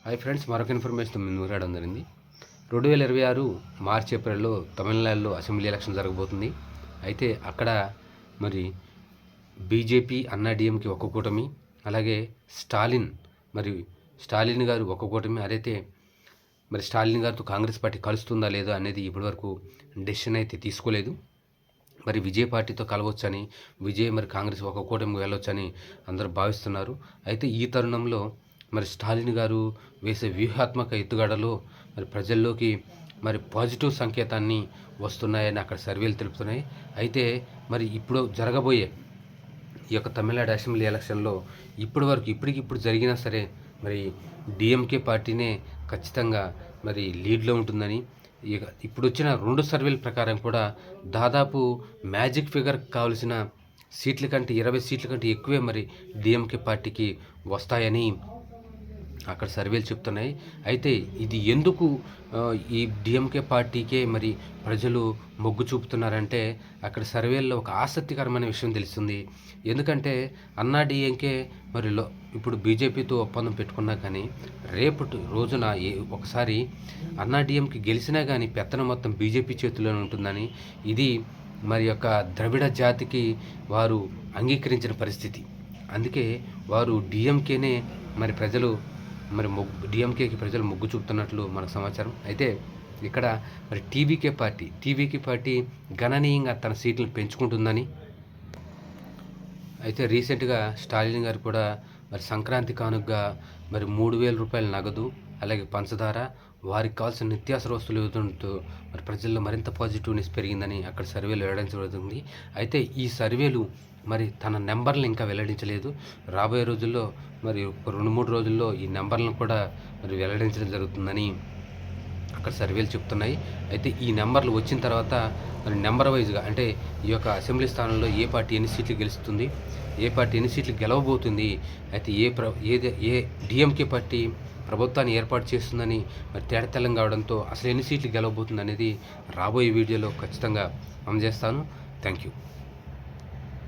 Hi friends, మరొక information ముందుకు రావడం జరిగింది. 2026 మార్చి ఏప్రిల్లో తమిళనాడులో అసెంబ్లీ ఎలక్షన్ జరగబోతుంది. అయితే అక్కడ మరి బీజేపీ అన్నా డిఎంకే ఒక కూటమి, అలాగే స్టాలిన్ గారు ఒక కూటమి. అదైతే మరి స్టాలిన్ గారితో కాంగ్రెస్ పార్టీ కలుస్తుందా లేదా అనేది ఇప్పటివరకు డెసిషన్ అయితే తీసుకోలేదు. మరి విజయ్ పార్టీతో కలవచ్చని, విజయ్ మరి కాంగ్రెస్ ఒక కూటమికి వెళ్ళొచ్చని అందరూ భావిస్తున్నారు. అయితే ఈ తరుణంలో మరి స్టాలిన్ గారు వేసే వ్యూహాత్మక ఎత్తుగడలో మరి ప్రజల్లోకి మరి పాజిటివ్ సంకేతాన్ని వస్తున్నాయని అక్కడ సర్వేలు తెలుపుతున్నాయి. అయితే మరి ఇప్పుడు జరగబోయే ఈ యొక్క తమిళనాడు అసెంబ్లీ ఎలక్షన్లో ఇప్పటికిప్పుడు జరిగినా సరే మరి డిఎంకే పార్టీనే ఖచ్చితంగా మరి లీడ్లో ఉంటుందని, ఇప్పుడు వచ్చిన 2 సర్వేల ప్రకారం కూడా దాదాపు మ్యాజిక్ ఫిగర్ కావలసిన సీట్ల కంటే 20 సీట్ల కంటే ఎక్కువే మరి డిఎంకే పార్టీకి వస్తాయని అక్కడ సర్వేలు చెప్తున్నాయి. అయితే ఇది ఎందుకు ఈ డిఎంకే పార్టీకే మరి ప్రజలు మొగ్గు చూపుతున్నారంటే అక్కడ సర్వేల్లో ఒక ఆసక్తికరమైన విషయం తెలుస్తుంది. ఎందుకంటే అన్నా డిఎంకే మరి ఇప్పుడు బీజేపీతో ఒప్పందం పెట్టుకున్నా కానీ రేపటి రోజున ఒకసారి అన్నా డిఎంకే గెలిచినా కానీ పెత్తనం మొత్తం బీజేపీ చేతుల్లోనే ఉంటుందని, ఇది మరి యొక్క ద్రవిడ జాతికి వారు అంగీకరించిన పరిస్థితి. అందుకే వారు డిఎంకేనే మరి ప్రజలు డిఎంకేకి ప్రజలు మొగ్గు చూపుతున్నట్లు మనకు సమాచారం. అయితే ఇక్కడ మరి టీవీకే పార్టీ గణనీయంగా తన సీట్లను పెంచుకుంటుందని, అయితే రీసెంట్గా స్టాలిన్ గారు కూడా మరి సంక్రాంతి కానుకగా మరి 3,000 రూపాయల నగదు, అలాగే పంచదార, వారికి కావాల్సిన నిత్యావసర వస్తువులు ఇవ్వడంతో మరి ప్రజల్లో మరింత పాజిటివ్నెస్ పెరిగిందని అక్కడ సర్వేలు వెల్లడించబడుతుంది. అయితే ఈ సర్వేలు మరి తన నెంబర్లు ఇంకా వెల్లడించలేదు. రాబోయే రోజుల్లో మరి 2-3 రోజుల్లో ఈ నెంబర్లను కూడా మరి వెల్లడించడం జరుగుతుందని అక్కడ సర్వేలు చెప్తున్నాయి. అయితే ఈ నెంబర్లు వచ్చిన తర్వాత మరి నెంబర్ వైజ్గా అంటే ఈ యొక్క అసెంబ్లీ స్థానంలో ఏ పార్టీ ఎన్ని సీట్లు గెలుస్తుంది, ఏ పార్టీ ఎన్ని సీట్లు గెలవబోతుంది, అయితే ఏ డిఎంకే పార్టీ ప్రభుత్వాన్ని ఏర్పాటు చేస్తుందని మరి తేటతెల్లం కావడంతో అసలు ఎన్ని సీట్లు గెలవబోతుంది అనేది రాబోయే వీడియోలో ఖచ్చితంగా అందజేస్తాను. Thank you.